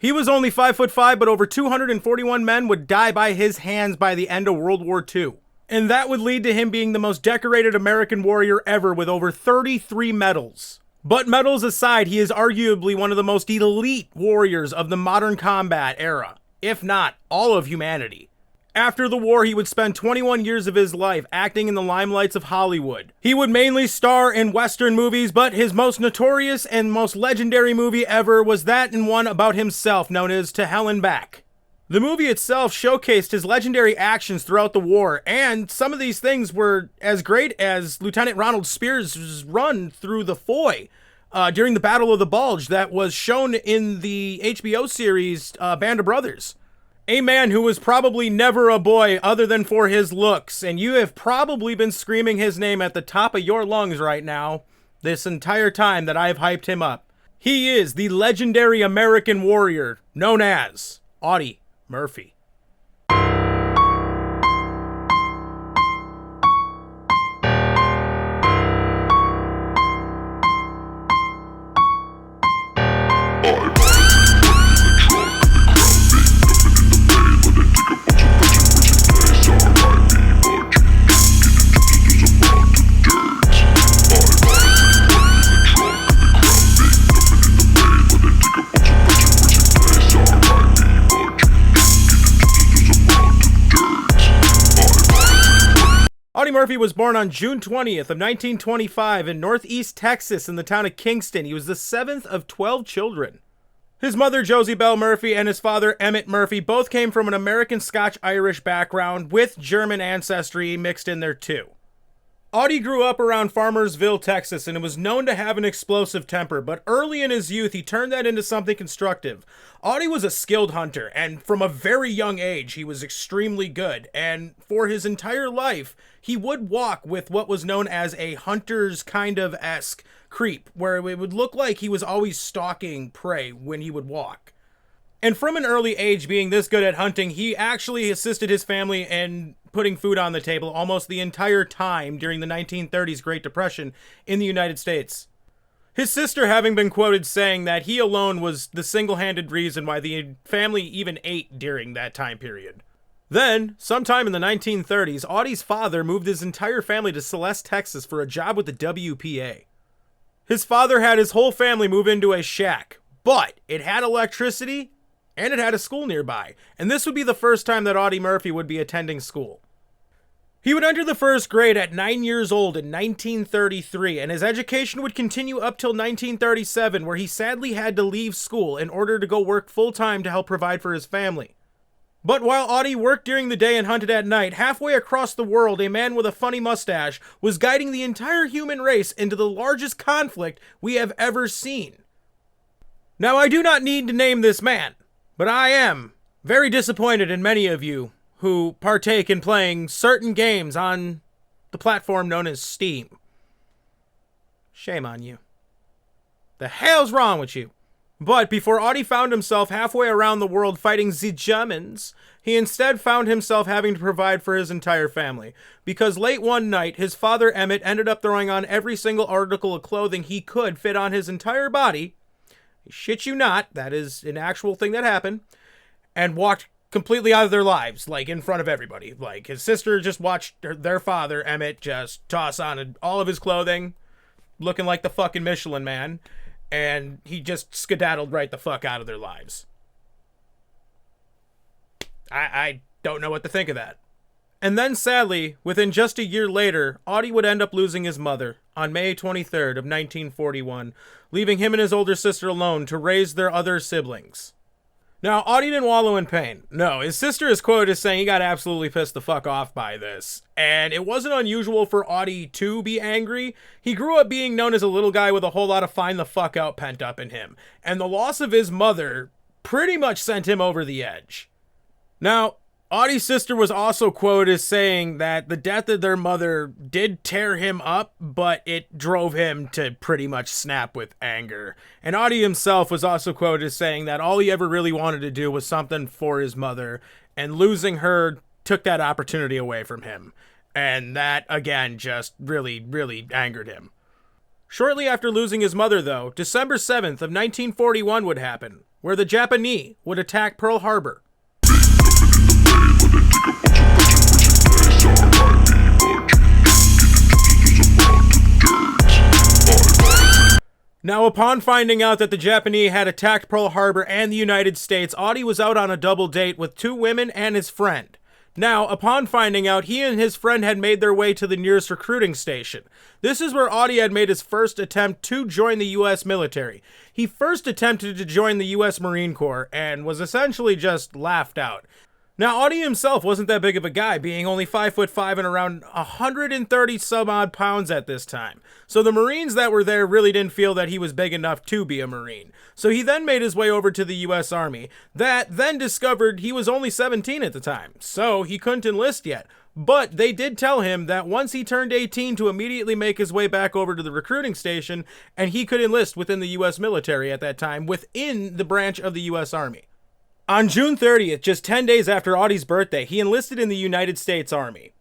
He was only 5'5", but over 241 men would die by his hands by the end of World War II. And that would lead to him being the most decorated American warrior ever with over 33 medals. But medals aside, he is arguably one of the most elite warriors of the modern combat era, if not all of humanity. After the war, he would spend 21 years of his life acting in the limelights of Hollywood. He would mainly star in Western movies, but his most notorious and most legendary movie ever was that and one about himself known as To Hell and Back. The movie itself showcased his legendary actions throughout the war, and some of these things were as great as Lieutenant Ronald Spears' run through the Foy during the Battle of the Bulge that was shown in the HBO series Band of Brothers. A man who was probably never a boy other than for his looks, and you have probably been screaming his name at the top of your lungs right now this entire time that I've hyped him up. He is the legendary American warrior known as Audie Murphy. Audie Murphy was born on June 20th of 1925 in Northeast Texas in the town of Kingston. He was the 7th of 12 children. His mother, Josie Bell Murphy, and his father, Emmett Murphy, both came from an American Scotch-Irish background with German ancestry mixed in there too. Audie grew up around Farmersville, Texas, and was known to have an explosive temper, but early in his youth, he turned that into something constructive. Audie was a skilled hunter, and from a very young age, he was extremely good, and for his entire life, he would walk with what was known as a hunter's kind of esque creep, where it would look like he was always stalking prey when he would walk. And from an early age, being this good at hunting, he actually assisted his family in putting food on the table almost the entire time during the 1930s Great Depression in the United States. His sister having been quoted saying that he alone was the single-handed reason why the family even ate during that time period. Then, sometime in the 1930s, Audie's father moved his entire family to Celeste, Texas for a job with the WPA. His father had his whole family move into a shack, but it had electricity and it had a school nearby, and this would be the first time that Audie Murphy would be attending school. He would enter the first grade at 9 years old in 1933, and his education would continue up till 1937, where he sadly had to leave school in order to go work full-time to help provide for his family. But while Audie worked during the day and hunted at night, halfway across the world, a man with a funny mustache was guiding the entire human race into the largest conflict we have ever seen. Now, I do not need to name this man, but I am very disappointed in many of you who partake in playing certain games on the platform known as Steam. Shame on you. The hell's wrong with you? But before Audie found himself halfway around the world fighting the Germans, he instead found himself having to provide for his entire family. Because late one night, his father Emmett ended up throwing on every single article of clothing he could fit on his entire body. I shit you not, that is an actual thing that happened. And walked completely out of their lives, like in front of everybody. Like his sister just watched their father, Emmett, just toss on all of his clothing, looking like the fucking Michelin Man. And he just skedaddled right the fuck out of their lives. I don't know what to think of that. And then sadly, within just a year later, Audie would end up losing his mother on May 23rd of 1941, leaving him and his older sister alone to raise their other siblings. Now, Audie didn't wallow in pain. No, his sister is quoted as saying he got absolutely pissed the fuck off by this. And it wasn't unusual for Audie to be angry. He grew up being known as a little guy with a whole lot of find the fuck out pent up in him. And the loss of his mother pretty much sent him over the edge. Now, Audie's sister was also quoted as saying that the death of their mother did tear him up, but it drove him to pretty much snap with anger. And Audie himself was also quoted as saying that all he ever really wanted to do was something for his mother, and losing her took that opportunity away from him. And that, again, just really, really angered him. Shortly after losing his mother, though, December 7th of 1941 would happen, where the Japanese would attack Pearl Harbor. Now, upon finding out that the Japanese had attacked Pearl Harbor and the United States, Audie was out on a double date with 2 women and his friend. Now, upon finding out, he and his friend had made their way to the nearest recruiting station. This is where Audie had made his first attempt to join the U.S. military. He first attempted to join the U.S. Marine Corps and was essentially just laughed out. Now, Audie himself wasn't that big of a guy, being only 5'5" and around 130 some odd pounds at this time. So the Marines that were there really didn't feel that he was big enough to be a Marine. So he then made his way over to the U.S. Army, that then discovered he was only 17 at the time, so he couldn't enlist yet. But they did tell him that once he turned 18 to immediately make his way back over to the recruiting station, and he could enlist within the U.S. military at that time, within the branch of the U.S. Army. On June 30th, just 10 days after Audie's birthday, he enlisted in the United States Army.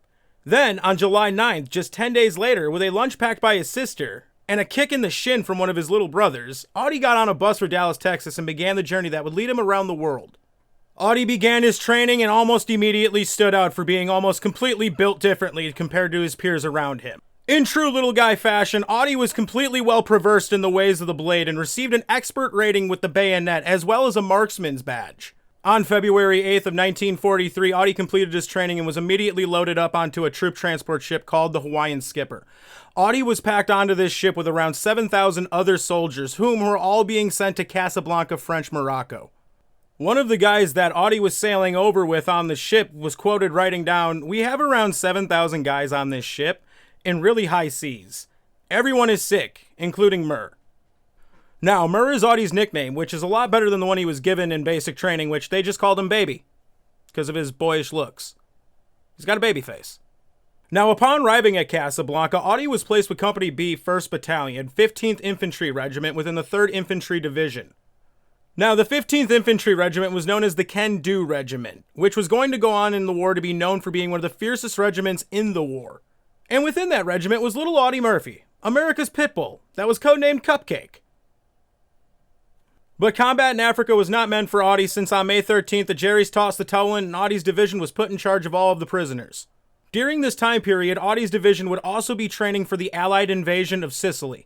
Then, on July 9th, just 10 days later, with a lunch packed by his sister and a kick in the shin from one of his little brothers, Audie got on a bus for Dallas, Texas, and began the journey that would lead him around the world. Audie began his training and almost immediately stood out for being almost completely built differently compared to his peers around him. In true little guy fashion, Audie was completely well-versed in the ways of the blade and received an expert rating with the bayonet as well as a marksman's badge. On February 8th of 1943, Audie completed his training and was immediately loaded up onto a troop transport ship called the Hawaiian Skipper. Audie was packed onto this ship with around 7,000 other soldiers, whom were all being sent to Casablanca, French Morocco. One of the guys that Audie was sailing over with on the ship was quoted writing down, "We have around 7,000 guys on this ship in really high seas. Everyone is sick, including Murr." Now, Murr is Audie's nickname, which is a lot better than the one he was given in basic training, which they just called him Baby, because of his boyish looks. He's got a baby face. Now, upon arriving at Casablanca, Audie was placed with Company B, 1st Battalion, 15th Infantry Regiment within the 3rd Infantry Division. Now, the 15th Infantry Regiment was known as the Can-Do Regiment, which was going to go on in the war to be known for being one of the fiercest regiments in the war. And within that regiment was little Audie Murphy, America's pit bull, that was codenamed Cupcake. But combat in Africa was not meant for Audie, since on May 13th, the Jerrys tossed the towel in and Audie's division was put in charge of all of the prisoners. During this time period, Audie's division would also be training for the Allied invasion of Sicily.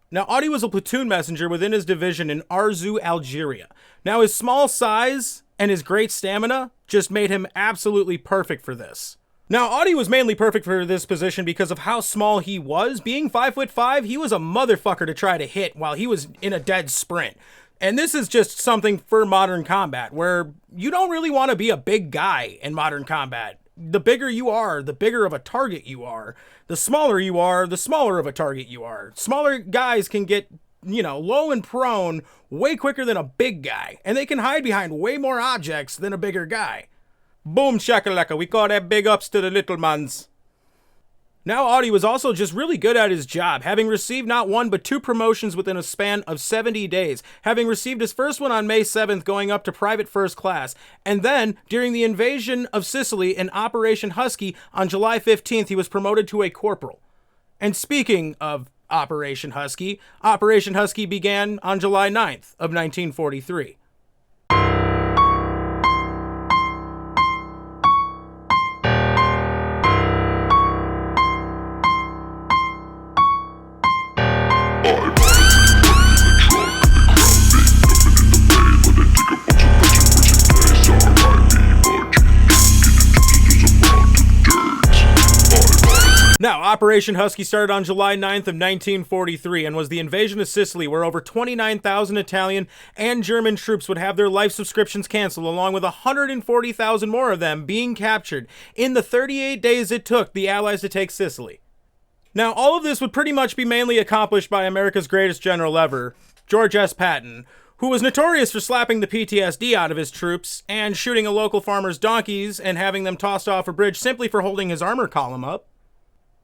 Now, Audie was a platoon messenger within his division in Arzew, Algeria. Now, his small size and his great stamina just made him absolutely perfect for this. Now, Audie was mainly perfect for this position because of how small he was. Being 5'5", he was a motherfucker to try to hit while he was in a dead sprint. And this is just something for modern combat, where you don't really want to be a big guy in modern combat. The bigger you are, the bigger of a target you are. The smaller you are, the smaller of a target you are. Smaller guys can get, low and prone way quicker than a big guy. And they can hide behind way more objects than a bigger guy. Boom shakalaka, we call that big ups to the little mans. Now, Audie was also just really good at his job, having received not 1 but 2 promotions within a span of 70 days, having received his first one on May 7th, going up to Private First Class, and then, during the invasion of Sicily in Operation Husky on July 15th, he was promoted to a corporal. And speaking of Operation Husky began on July 9th of 1943. Now, Operation Husky started on July 9th of 1943 and was the invasion of Sicily, where over 29,000 Italian and German troops would have their life subscriptions canceled, along with 140,000 more of them being captured in the 38 days it took the Allies to take Sicily. Now, all of this would pretty much be mainly accomplished by America's greatest general ever, George S. Patton, who was notorious for slapping the PTSD out of his troops and shooting a local farmer's donkeys and having them tossed off a bridge simply for holding his armor column up.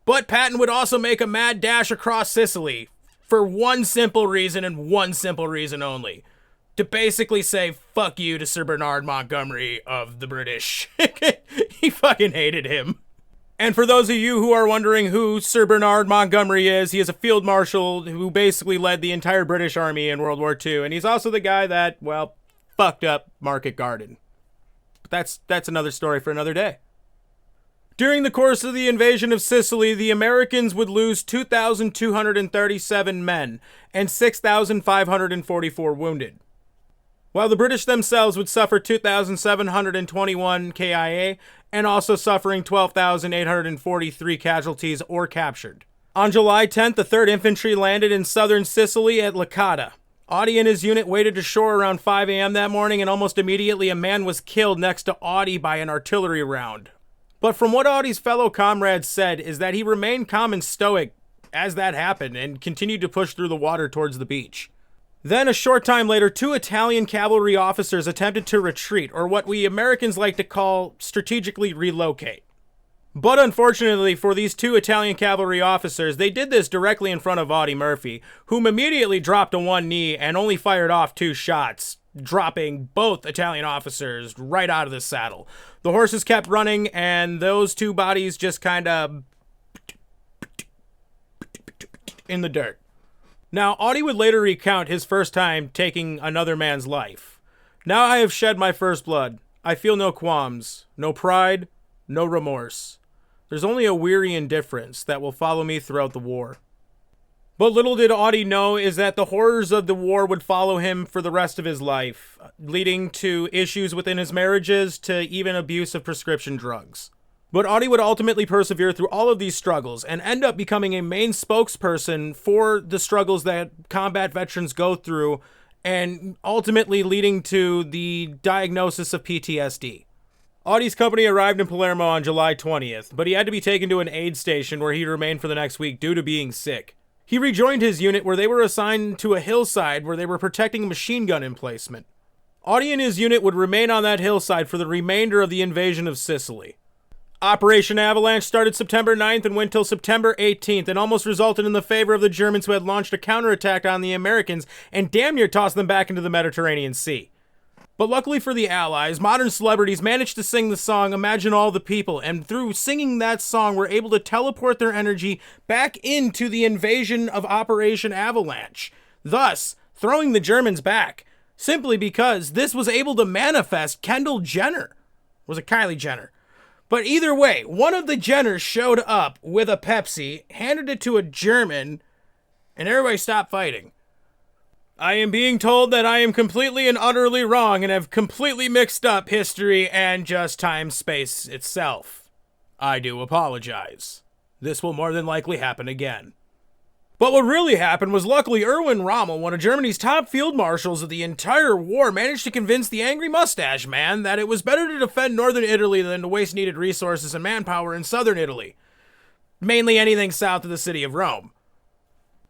But Patton would also make a mad dash across Sicily for one simple reason and one simple reason only. To basically say fuck you to Sir Bernard Montgomery of the British. He fucking hated him. And for those of you who are wondering who Sir Bernard Montgomery is, he is a field marshal who basically led the entire British Army in World War II. And he's also the guy that, well, fucked up Market Garden. But that's another story for another day. During the course of the invasion of Sicily, the Americans would lose 2,237 men and 6,544 wounded, while the British themselves would suffer 2,721 KIA and also suffering 12,843 casualties or captured. On July 10th, the 3rd Infantry landed in southern Sicily at Licata. Audie and his unit waded ashore around 5 a.m. that morning, and almost immediately a man was killed next to Audie by an artillery round. But from what Audie's fellow comrades said is that he remained calm and stoic as that happened and continued to push through the water towards the beach. Then a short time later, 2 Italian cavalry officers attempted to retreat, or what we Americans like to call strategically relocate. But unfortunately for these 2 Italian cavalry officers, they did this directly in front of Audie Murphy, whom immediately dropped to one knee and only fired off 2 shots, dropping both Italian officers right out of the saddle. The horses kept running, and those 2 bodies just kind of in the dirt. Now, Audie would later recount his first time taking another man's life. Now I have shed my first blood. I feel no qualms, no pride, no remorse. There's only a weary indifference that will follow me throughout the war. But little did Audie know is that the horrors of the war would follow him for the rest of his life, leading to issues within his marriages to even abuse of prescription drugs. But Audie would ultimately persevere through all of these struggles and end up becoming a main spokesperson for the struggles that combat veterans go through, and ultimately leading to the diagnosis of PTSD. Audie's company arrived in Palermo on July 20th, but he had to be taken to an aid station where he remained for the next week due to being sick. He rejoined his unit where they were assigned to a hillside where they were protecting a machine gun emplacement. Audie and his unit would remain on that hillside for the remainder of the invasion of Sicily. Operation Avalanche started September 9th and went till September 18th and almost resulted in the favor of the Germans, who had launched a counterattack on the Americans and damn near tossed them back into the Mediterranean Sea. But luckily for the Allies, modern celebrities managed to sing the song Imagine All the People, and through singing that song were able to teleport their energy back into the invasion of Operation Avalanche, thus throwing the Germans back, simply because this was able to manifest Kendall Jenner. Was it Kylie Jenner? But either way, one of the Jenners showed up with a Pepsi, handed it to a German, and everybody stopped fighting. I am being told that I am completely and utterly wrong and have completely mixed up history and just time-space itself. I do apologize. This will more than likely happen again. But what really happened was, luckily, Erwin Rommel, one of Germany's top field marshals of the entire war, managed to convince the angry mustache man that it was better to defend northern Italy than to waste needed resources and manpower in southern Italy, mainly anything south of the city of Rome.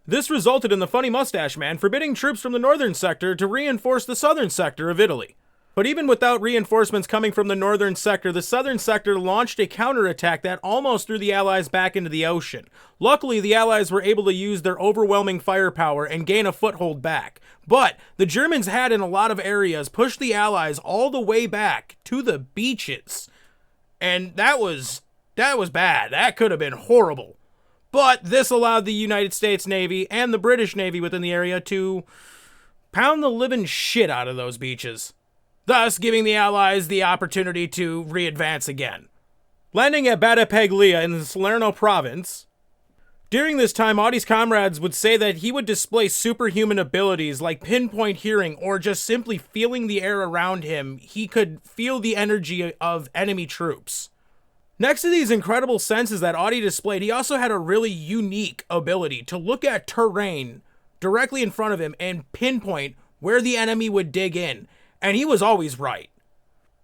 This resulted in the funny mustache man forbidding troops from the northern sector to reinforce the southern sector of Italy. But even without reinforcements coming from the northern sector, the southern sector launched a counterattack that almost threw the Allies back into the ocean. Luckily, the Allies were able to use their overwhelming firepower and gain a foothold back. But the Germans had, in a lot of areas, pushed the Allies all the way back to the beaches. And that was bad. That could have been horrible. But this allowed the United States Navy and the British Navy within the area to pound the living shit out of those beaches, thus giving the Allies the opportunity to re-advance again. Landing at Battipaglia in the Salerno province, during this time, Audie's comrades would say that he would display superhuman abilities like pinpoint hearing or just simply feeling the air around him. He could feel the energy of enemy troops. Next to these incredible senses that Audie displayed, he also had a really unique ability to look at terrain directly in front of him and pinpoint where the enemy would dig in. And he was always right.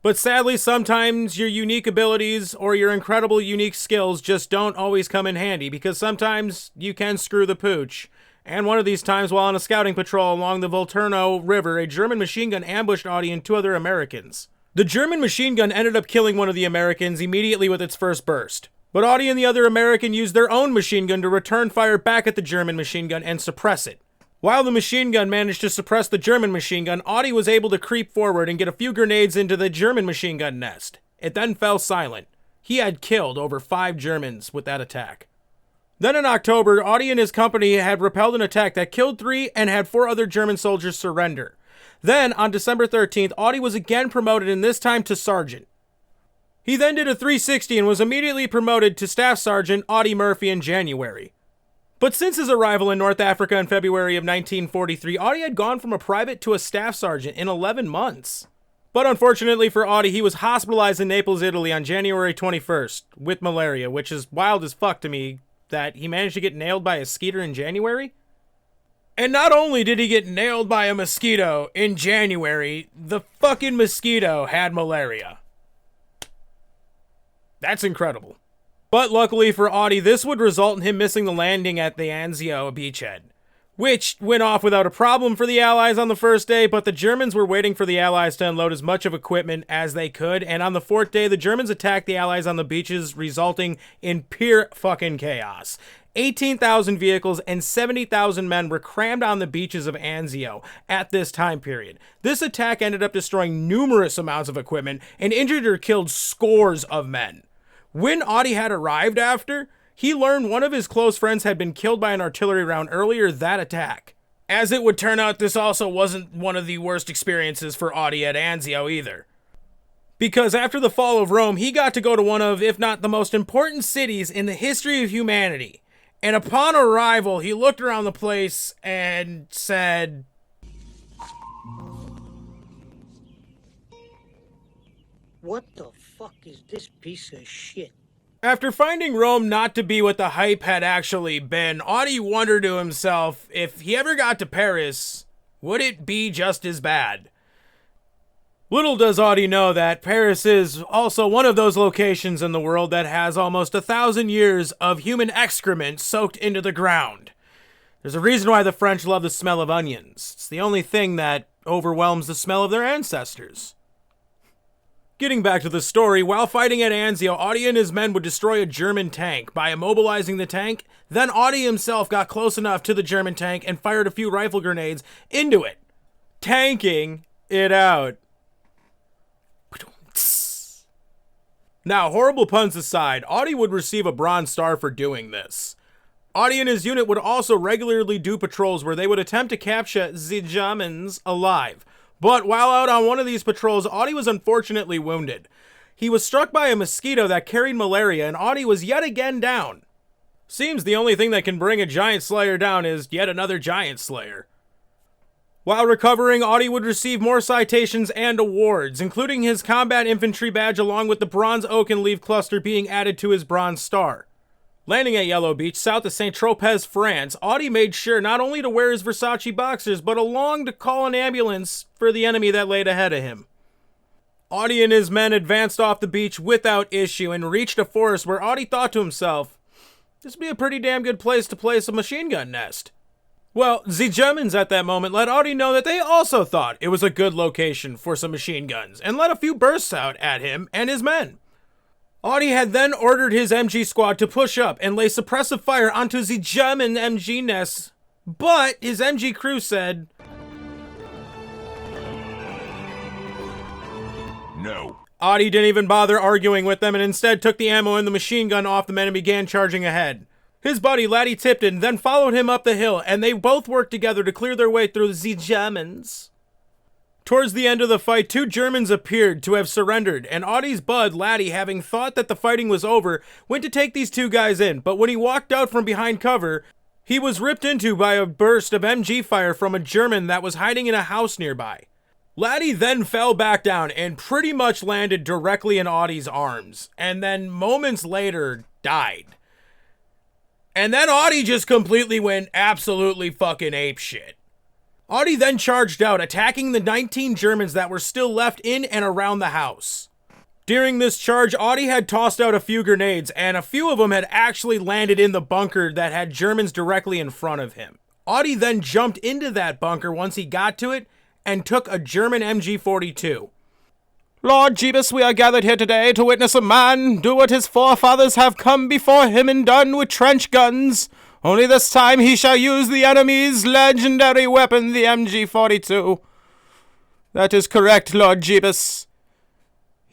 But sadly, sometimes your unique abilities or your incredible unique skills just don't always come in handy, because sometimes you can screw the pooch. And one of these times, while on a scouting patrol along the Volturno River, a German machine gun ambushed Audie and 2 other Americans. The German machine gun ended up killing one of the Americans immediately with its first burst. But Audie and the other American used their own machine gun to return fire back at the German machine gun and suppress it. While the machine gun managed to suppress the German machine gun, Audie was able to creep forward and get a few grenades into the German machine gun nest. It then fell silent. He had killed over 5 Germans with that attack. Then in October, Audie and his company had repelled an attack that killed 3 and had 4 other German soldiers surrender. Then, on December 13th, Audie was again promoted, and this time to sergeant. He then did a 360 and was immediately promoted to Staff Sergeant Audie Murphy in January. But since his arrival in North Africa in February of 1943, Audie had gone from a private to a Staff Sergeant in 11 months. But unfortunately for Audie, he was hospitalized in Naples, Italy on January 21st with malaria, which is wild as fuck to me that he managed to get nailed by a skeeter in January. And not only did he get nailed by a mosquito in January, the fucking mosquito had malaria. That's incredible. But luckily for Audie, this would result in him missing the landing at the Anzio beachhead, which went off without a problem for the Allies on the first day, but the Germans were waiting for the Allies to unload as much of equipment as they could, and on the 4th day, the Germans attacked the Allies on the beaches, resulting in pure fucking chaos. 18,000 vehicles and 70,000 men were crammed on the beaches of Anzio at this time period. This attack ended up destroying numerous amounts of equipment and injured or killed scores of men. When Audie had arrived after, he learned one of his close friends had been killed by an artillery round earlier that attack. As it would turn out, this also wasn't one of the worst experiences for Audie at Anzio either. Because after the fall of Rome, he got to go to one of, if not the most important cities in the history of humanity. And upon arrival, he looked around the place and said, "What the fuck is this piece of shit?" After finding Rome not to be what the hype had actually been, Audie wondered to himself if he ever got to Paris, would it be just as bad? Little does Audie know that Paris is also one of those locations in the world that has almost 1,000 years of human excrement soaked into the ground. There's a reason why the French love the smell of onions. It's the only thing that overwhelms the smell of their ancestors. Getting back to the story, while fighting at Anzio, Audie and his men would destroy a German tank by immobilizing the tank. Then Audie himself got close enough to the German tank and fired a few rifle grenades into it, tanking it out. Now, horrible puns aside, Audie would receive a Bronze Star for doing this. Audie and his unit would also regularly do patrols where they would attempt to capture the Germans alive. But while out on one of these patrols, Audie was unfortunately wounded. He was struck by a mosquito that carried malaria, and Audie was yet again down. Seems the only thing that can bring a giant slayer down is yet another giant slayer. While recovering, Audie would receive more citations and awards, including his combat infantry badge along with the bronze oak and leaf cluster being added to his Bronze Star. Landing at Yellow Beach, south of Saint-Tropez, France, Audie made sure not only to wear his Versace boxers, but along to call an ambulance for the enemy that laid ahead of him. Audie and his men advanced off the beach without issue and reached a forest where Audie thought to himself, this would be a pretty damn good place to place a machine gun nest. Well, the Germans at that moment let Audie know that they also thought it was a good location for some machine guns and let a few bursts out at him and his men. Audie had then ordered his MG squad to push up and lay suppressive fire onto the German MG nests, but his MG crew said, no. Audie didn't even bother arguing with them and instead took the ammo and the machine gun off the men and began charging ahead. His buddy, Laddie Tipton, then followed him up the hill, and they both worked together to clear their way through the Germans. Towards the end of the fight, 2 Germans appeared to have surrendered, and Audie's bud, Laddie, having thought that the fighting was over, went to take these 2 guys in, but when he walked out from behind cover, he was ripped into by a burst of MG fire from a German that was hiding in a house nearby. Laddie then fell back down and pretty much landed directly in Audie's arms, and then moments later, died. And then Audie just completely went absolutely fucking apeshit. Audie then charged out, attacking the 19 Germans that were still left in and around the house. During this charge, Audie had tossed out a few grenades, and a few of them had actually landed in the bunker that had Germans directly in front of him. Audie then jumped into that bunker once he got to it, and took a German MG-42. Lord Jeebus, we are gathered here today to witness a man do what his forefathers have come before him and done with trench guns. Only this time he shall use the enemy's legendary weapon, the MG-42. That is correct, Lord Jeebus.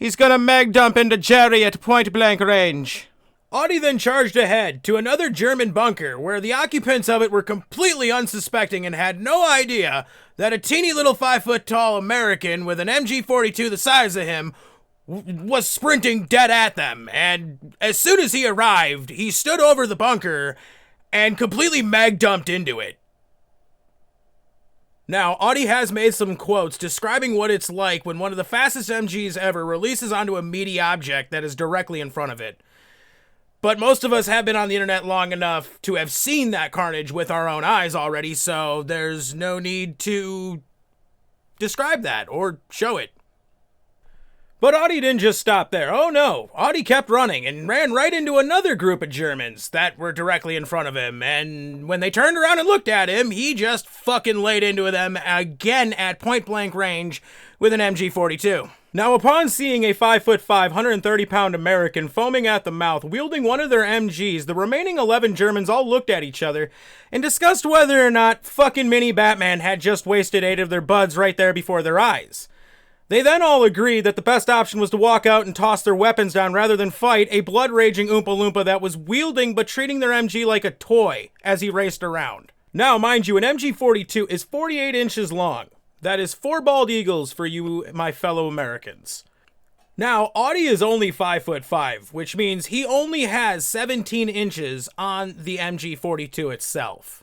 He's gonna mag dump into Jerry at point blank range. Audie then charged ahead to another German bunker where the occupants of it were completely unsuspecting and had no idea that a teeny little 5-foot-tall American with an MG-42 the size of him was sprinting dead at them. And as soon as he arrived, he stood over the bunker and completely mag dumped into it. Now, Audie has made some quotes describing what it's like when one of the fastest MGs ever releases onto a meaty object that is directly in front of it. But most of us have been on the internet long enough to have seen that carnage with our own eyes already, so there's no need to describe that or show it. But Audie didn't just stop there. Oh no, Audie kept running and ran right into another group of Germans that were directly in front of him, and when they turned around and looked at him, he just fucking laid into them again at point blank range with an MG-42. Now, upon seeing a 5'5", 130-pound American foaming at the mouth, wielding one of their MGs, the remaining 11 Germans all looked at each other and discussed whether or not fucking Mini Batman had just wasted 8 of their buds right there before their eyes. They then all agreed that the best option was to walk out and toss their weapons down rather than fight a blood-raging Oompa Loompa that was wielding but treating their MG like a toy as he raced around. Now, mind you, an MG-42 is 48 inches long. That is 4 bald eagles for you, my fellow Americans. Now, Audie is only 5'5", which means he only has 17 inches on the MG-42 itself.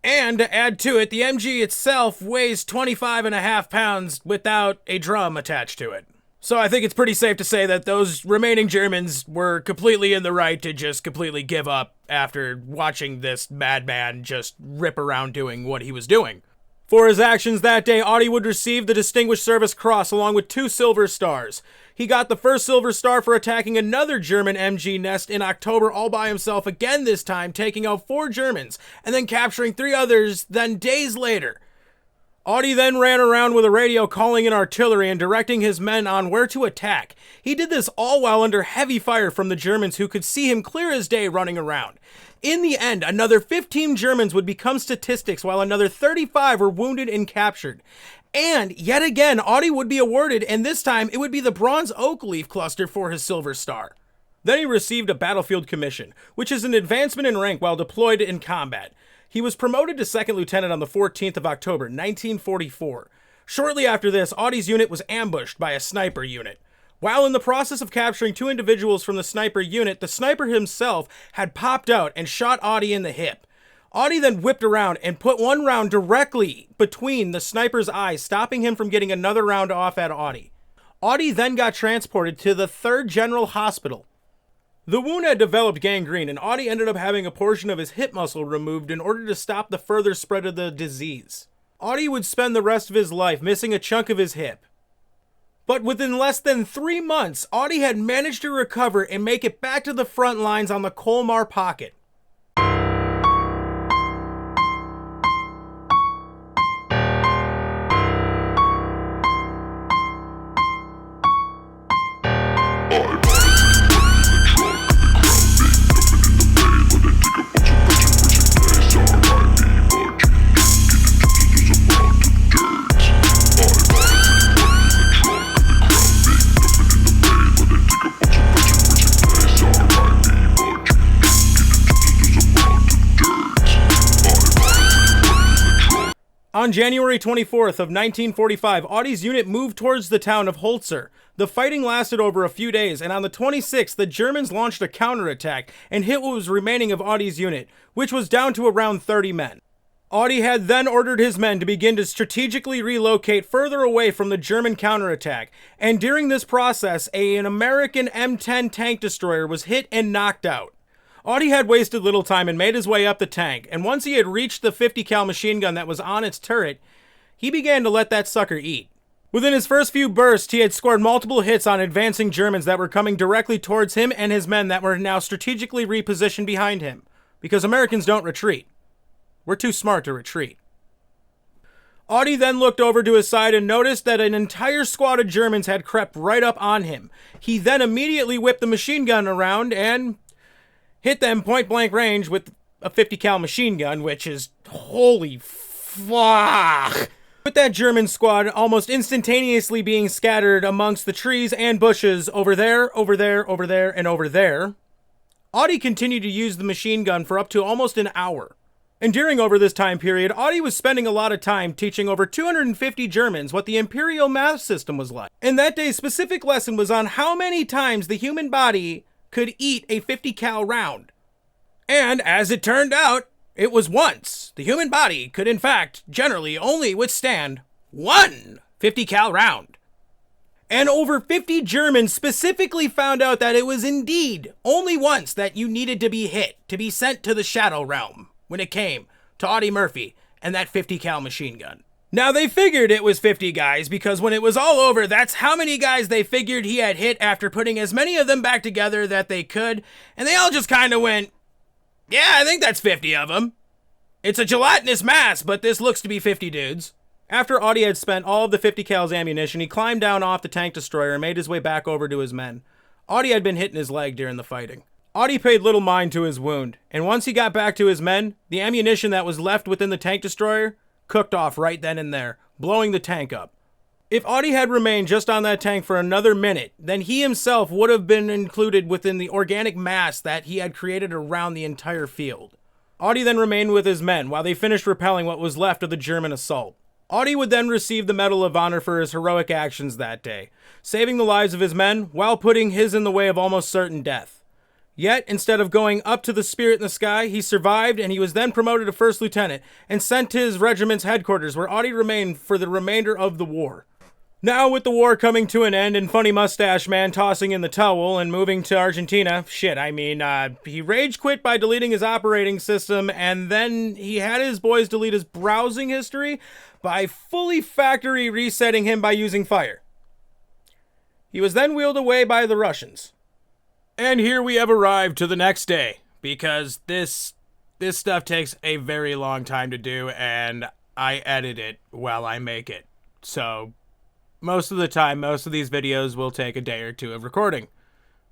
And to add to it, the MG itself weighs 25.5 pounds without a drum attached to it. So I think it's pretty safe to say that those remaining Germans were completely in the right to just completely give up after watching this madman just rip around doing what he was doing. For his actions that day, Audie would receive the Distinguished Service Cross along with 2 silver stars. He got the first silver star for attacking another German MG nest in October all by himself again this time, taking out 4 Germans and then capturing 3 others then days later. Audie then ran around with a radio calling in artillery and directing his men on where to attack. He did this all while under heavy fire from the Germans who could see him clear as day running around. In the end, another 15 Germans would become statistics while another 35 were wounded and captured. And yet again, Audie would be awarded, and this time it would be the Bronze Oak Leaf Cluster for his Silver Star. Then he received a Battlefield Commission, which is an advancement in rank while deployed in combat. He was promoted to second lieutenant on the 14th of October, 1944. Shortly after this, Audie's unit was ambushed by a sniper unit. While in the process of capturing 2 individuals from the sniper unit, the sniper himself had popped out and shot Audie in the hip. Audie then whipped around and put 1 round directly between the sniper's eyes, stopping him from getting another round off at Audie. Audie then got transported to the 3rd General Hospital. The wound had developed gangrene, and Audie ended up having a portion of his hip muscle removed in order to stop the further spread of the disease. Audie would spend the rest of his life missing a chunk of his hip. But within less than 3 months, Audie had managed to recover and make it back to the front lines on the Colmar Pocket. On January 24th of 1945, Audie's unit moved towards the town of Holzer. The fighting lasted over a few days, and on the 26th, the Germans launched a counterattack and hit what was remaining of Audie's unit, which was down to around 30 men. Audie had then ordered his men to begin to strategically relocate further away from the German counterattack, and during this process, an American M10 tank destroyer was hit and knocked out. Audie had wasted little time and made his way up the tank, and once he had reached the 50 cal machine gun that was on its turret, he began to let that sucker eat. Within his first few bursts, he had scored multiple hits on advancing Germans that were coming directly towards him and his men that were now strategically repositioned behind him, because Americans don't retreat. We're too smart to retreat. Audie then looked over to his side and noticed that an entire squad of Germans had crept right up on him. He then immediately whipped the machine gun around and hit them point blank range with a 50 cal machine gun, which is holy fuck. with that German squad almost instantaneously being scattered amongst the trees and bushes over there, over there, over there, and over there, Audie continued to use the machine gun for up to almost an hour. And during over this time period, Audie was spending a lot of time teaching over 250 Germans what the imperial math system was like. And that day's specific lesson was on how many times the human body could eat a 50 cal round. And as it turned out, it was once. The human body could in fact generally only withstand one 50 cal round. And over 50 Germans specifically found out that it was indeed only once that you needed to be hit to be sent to the Shadow Realm when it came to Audie Murphy and that 50 cal machine gun. Now they figured it was 50 guys because when it was all over, that's how many guys they figured he had hit after putting as many of them back together that they could, and they all just kind of went, yeah, I think that's 50 of them. It's a gelatinous mass, but this looks to be 50 dudes. After Audie had spent all of the 50 cal's ammunition, he climbed down off the tank destroyer and made his way back over to his men. Audie had been hitting his leg during the fighting. Audie paid little mind to his wound, and once he got back to his men, the ammunition that was left within the tank destroyer cooked off right then and there, blowing the tank up. If Audie had remained just on that tank for another minute, then he himself would have been included within the organic mass that he had created around the entire field. Audie then remained with his men while they finished repelling what was left of the German assault. Audie would then receive the Medal of Honor for his heroic actions that day, saving the lives of his men while putting his in the way of almost certain death. Yet, instead of going up to the Spirit in the sky, he survived and he was then promoted to first lieutenant and sent to his regiment's headquarters where Audie remained for the remainder of the war. Now, with the war coming to an end and Funny Mustache Man tossing in the towel and moving to Argentina, he rage quit by deleting his operating system, and then he had his boys delete his browsing history by fully factory resetting him by using fire. He was then wheeled away by the Russians. And here we have arrived to the next day, because this stuff takes a very long time to do, and I edit it while I make it. So most of the time, most of these videos will take a day or two of recording.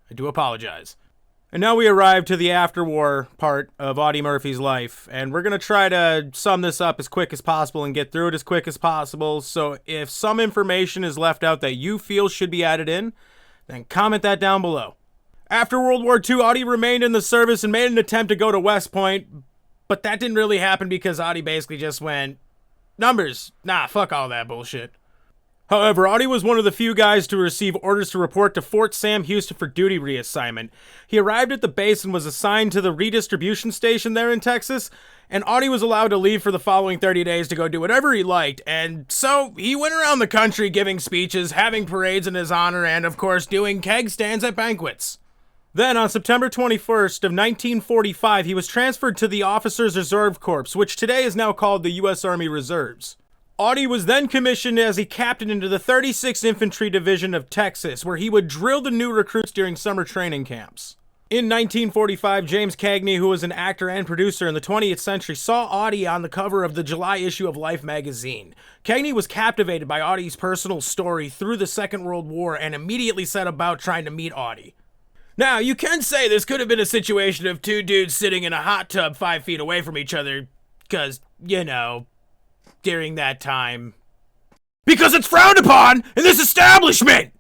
I do apologize. And now we arrive to the after-war part of Audie Murphy's life, and we're going to try to sum this up as quick as possible and get through it as quick as possible. So if some information is left out that you feel should be added in, then comment that down below. After World War II, Audie remained in the service and made an attempt to go to West Point, but that didn't really happen because Audie basically just went, numbers, nah, fuck all that bullshit. However, Audie was one of the few guys to receive orders to report to Fort Sam Houston for duty reassignment. He arrived at the base and was assigned to the redistribution station there in Texas, and Audie was allowed to leave for the following 30 days to go do whatever he liked, and so he went around the country giving speeches, having parades in his honor, and of course doing keg stands at banquets. Then, on September 21st of 1945, he was transferred to the Officers Reserve Corps, which today is now called the U.S. Army Reserves. Audie was then commissioned as a captain into the 36th Infantry Division of Texas, where he would drill the new recruits during summer training camps. In 1945, James Cagney, who was an actor and producer in the 20th century, saw Audie on the cover of the July issue of Life magazine. Cagney was captivated by Audie's personal story through the Second World War and immediately set about trying to meet Audie. Now, you can say this could have been a situation of two dudes sitting in a hot tub 5 feet away from each other, because, during that time. Because it's frowned upon in this establishment!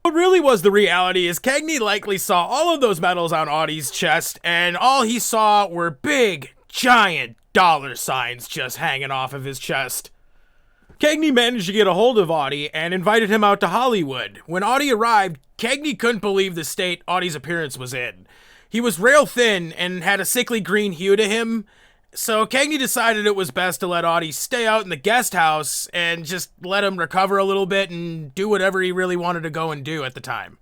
What really was the reality is Cagney likely saw all of those medals on Audie's chest, and all he saw were big, giant dollar signs just hanging off of his chest. Cagney managed to get a hold of Audie and invited him out to Hollywood. When Audie arrived, Cagney couldn't believe the state Audie's appearance was in. He was rail thin and had a sickly green hue to him, so Cagney decided it was best to let Audie stay out in the guest house and just let him recover a little bit and do whatever he really wanted to go and do at the time.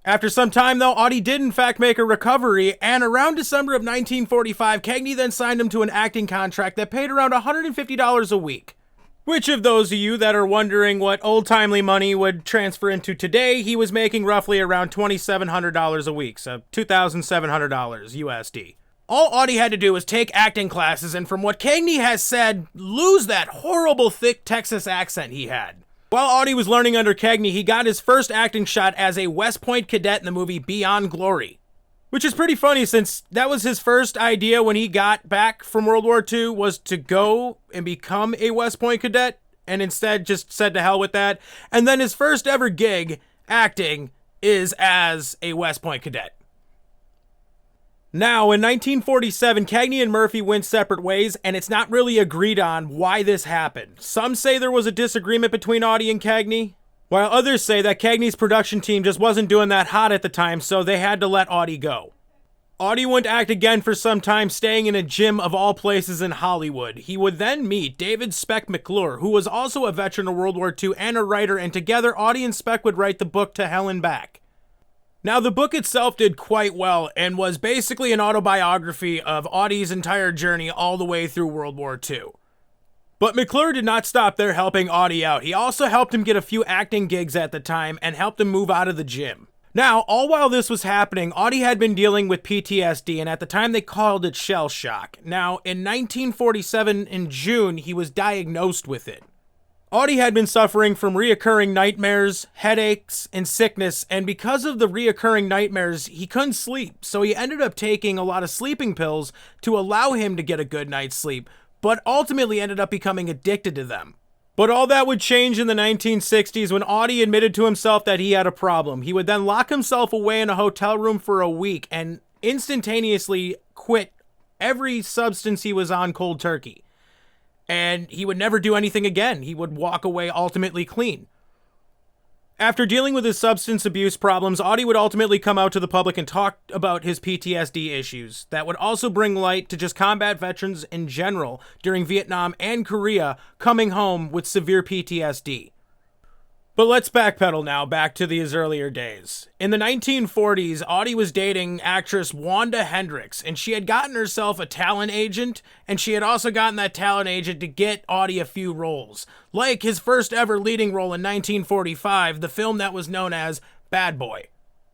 After some time, though, Audie did in fact make a recovery, and around December of 1945, Cagney then signed him to an acting contract that paid around $150 a week. Which of those of you that are wondering what old-timely money would transfer into today, he was making roughly around $2,700 a week, so $2,700 USD. All Audie had to do was take acting classes and, from what Cagney has said, lose that horrible thick Texas accent he had. While Audie was learning under Cagney, he got his first acting shot as a West Point cadet in the movie Beyond Glory. Which is pretty funny since that was his first idea when he got back from World War II, was to go and become a West Point cadet. and instead just said to hell with that. And then his first ever gig acting is as a West Point cadet. Now, in 1947, Cagney and Murphy went separate ways, and it's not really agreed on why this happened. Some say there was a disagreement between Audie and Cagney, while others say that Cagney's production team just wasn't doing that hot at the time, so they had to let Audie go. Audie wouldn't act again for some time, staying in a gym of all places in Hollywood. He would then meet David Speck McClure, who was also a veteran of World War II and a writer, and together Audie and Speck would write the book To Hell and Back. Now, the book itself did quite well and was basically an autobiography of Audie's entire journey all the way through World War II. But McClure did not stop there helping Audie out. He also helped him get a few acting gigs at the time and helped him move out of the gym. Now, all while this was happening, Audie had been dealing with PTSD, and at the time they called it shell shock. Now, in 1947, in June, he was diagnosed with it. Audie had been suffering from reoccurring nightmares, headaches, and sickness, and because of the reoccurring nightmares, he couldn't sleep, so he ended up taking a lot of sleeping pills to allow him to get a good night's sleep, but ultimately ended up becoming addicted to them. But all that would change in the 1960s when Audie admitted to himself that he had a problem. He would then lock himself away in a hotel room for a week and instantaneously quit every substance he was on cold turkey. And he would never do anything again. He would walk away ultimately clean. After dealing with his substance abuse problems, Audie would ultimately come out to the public and talk about his PTSD issues. That would also bring light to just combat veterans in general during Vietnam and Korea coming home with severe PTSD. But let's backpedal now back to his earlier days. In the 1940s, Audie was dating actress Wanda Hendricks, and she had gotten herself a talent agent, and she had also gotten that talent agent to get Audie a few roles, like his first ever leading role in 1945, the film that was known as Bad Boy.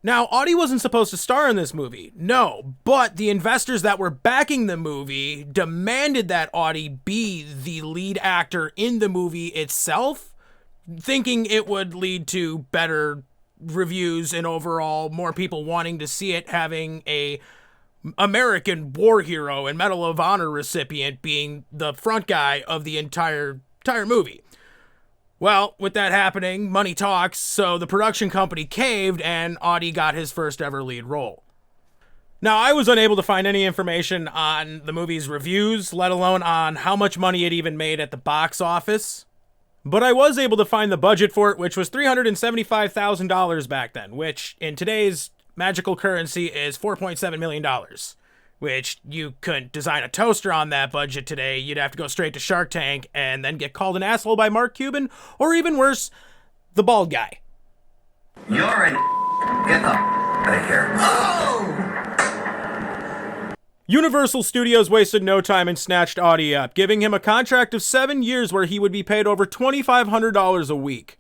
Now, Audie wasn't supposed to star in this movie, no, but the investors that were backing the movie demanded that Audie be the lead actor in the movie itself, thinking it would lead to better reviews and overall more people wanting to see it, having a American war hero and Medal of Honor recipient being the front guy of the entire movie. Well, with that happening, money talks, so the production company caved and Audie got his first ever lead role. Now, I was unable to find any information on the movie's reviews, let alone on how much money it even made at the box office. But I was able to find the budget for it, which was $375,000 back then, which in today's magical currency is $4.7 million, which you couldn't design a toaster on that budget today. You'd have to go straight to Shark Tank and then get called an asshole by Mark Cuban, or even worse, the bald guy. You're an... Get the... out of here. Oh! Universal Studios wasted no time and snatched Audie up, giving him a contract of 7 years where he would be paid over $2,500 a week.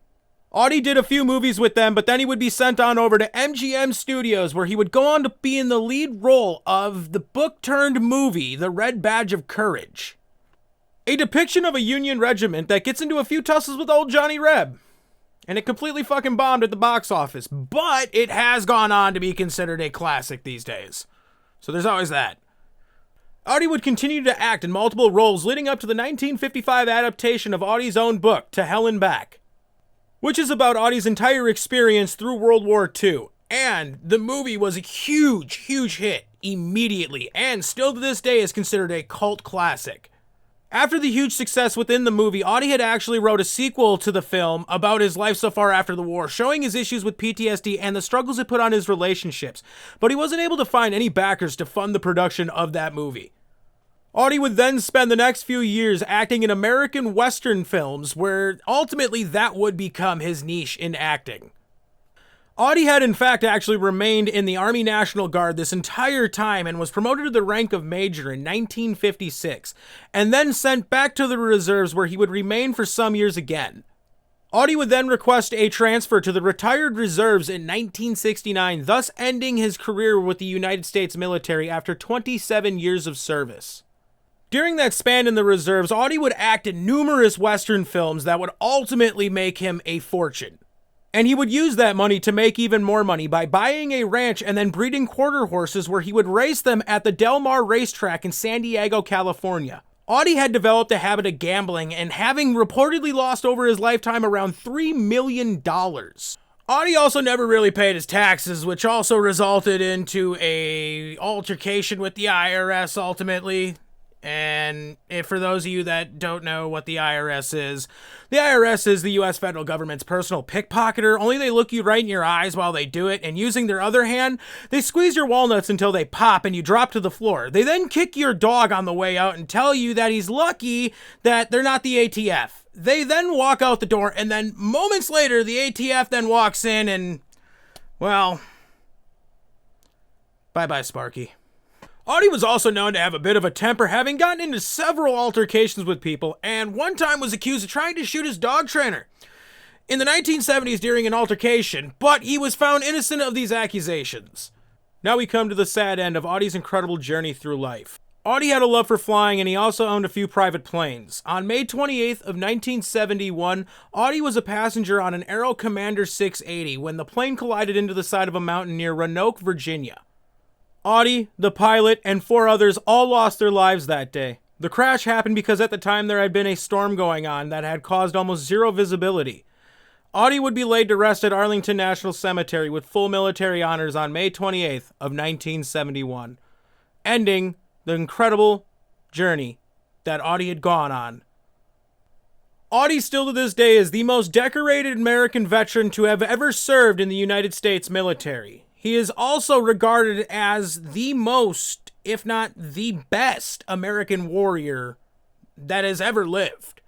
Audie did a few movies with them, but then he would be sent on over to MGM Studios, where he would go on to be in the lead role of the book-turned-movie, The Red Badge of Courage. A depiction of a Union regiment that gets into a few tussles with old Johnny Reb. And it completely fucking bombed at the box office, but it has gone on to be considered a classic these days. So there's always that. Audie would continue to act in multiple roles leading up to the 1955 adaptation of Audie's own book, To Hell and Back, which is about Audie's entire experience through World War II. And the movie was a huge, huge hit immediately, and still to this day is considered a cult classic. After the huge success within the movie, Audie had actually wrote a sequel to the film about his life so far after the war, showing his issues with PTSD and the struggles it put on his relationships, but he wasn't able to find any backers to fund the production of that movie. Audie would then spend the next few years acting in American Western films, where ultimately that would become his niche in acting. Audie had in fact actually remained in the Army National Guard this entire time and was promoted to the rank of major in 1956, and then sent back to the reserves where he would remain for some years again. Audie would then request a transfer to the retired reserves in 1969, thus ending his career with the United States military after 27 years of service. During that span in the reserves, Audie would act in numerous Western films that would ultimately make him a fortune. And he would use that money to make even more money by buying a ranch and then breeding quarter horses where he would race them at the Del Mar racetrack in San Diego, California. Audie had developed a habit of gambling and having reportedly lost over his lifetime around $3 million. Audie also never really paid his taxes, which also resulted into a altercation with the IRS ultimately. And for those of you that don't know what the IRS is the U.S. federal government's personal pickpocketer, only they look you right in your eyes while they do it, and using their other hand, they squeeze your walnuts until they pop and you drop to the floor. They then kick your dog on the way out and tell you that he's lucky that they're not the ATF. They then walk out the door, and then moments later, the ATF then walks in and, well, bye-bye, Sparky. Audie was also known to have a bit of a temper, having gotten into several altercations with people, and one time was accused of trying to shoot his dog trainer in the 1970s during an altercation, but he was found innocent of these accusations. Now we come to the sad end of Audie's incredible journey through life. Audie had a love for flying, and he also owned a few private planes. On May 28th of 1971, Audie was a passenger on an Aero Commander 680 when the plane collided into the side of a mountain near Roanoke, Virginia. Audie, the pilot, and 4 others all lost their lives that day. The crash happened because at the time there had been a storm going on that had caused almost zero visibility. Audie would be laid to rest at Arlington National Cemetery with full military honors on May 28th of 1971, ending the incredible journey that Audie had gone on. Audie still to this day is the most decorated American veteran to have ever served in the United States military. He is also regarded as the most, if not the best, American warrior that has ever lived.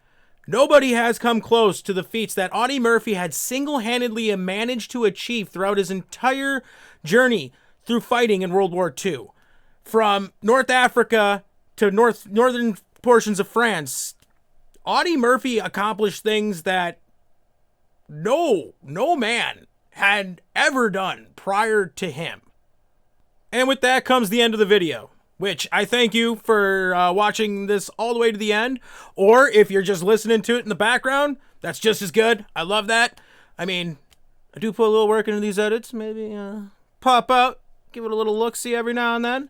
Nobody has come close to the feats that Audie Murphy had single-handedly managed to achieve throughout his entire journey through fighting in World War II. From North Africa to northern portions of France, Audie Murphy accomplished things that no man had ever done prior to him. And with that comes the end of the video, which I thank you for watching this all the way to the end. Or if you're just listening to it in the background, that's just as good. I love that. I mean, I do put a little work into these edits. Maybe pop out, give it a little look-see every now and then.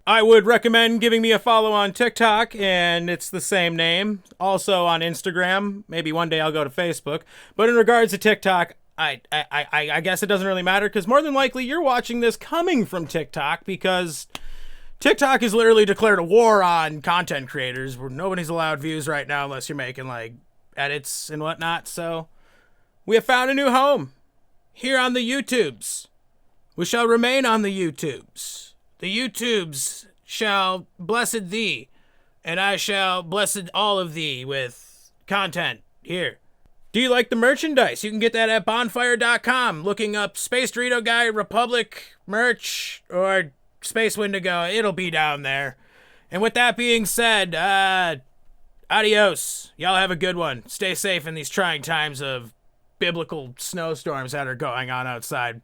I would recommend giving me a follow on TikTok, and it's the same name. Also on Instagram. Maybe one day I'll go to Facebook. But in regards to TikTok, I guess it doesn't really matter, because more than likely you're watching this coming from TikTok, because TikTok has literally declared a war on content creators where nobody's allowed views right now unless you're making like edits and whatnot. So we have found a new home here on the YouTubes. We shall remain on the YouTubes. The YouTubes shall blessed thee, and I shall blessed all of thee with content here. Do you like the merchandise? You can get that at bonfire.com. Looking up Space Dorito Guy, Republic merch, or Space Wendigo. It'll be down there. And with that being said, adios. Y'all have a good one. Stay safe in these trying times of biblical snowstorms that are going on outside.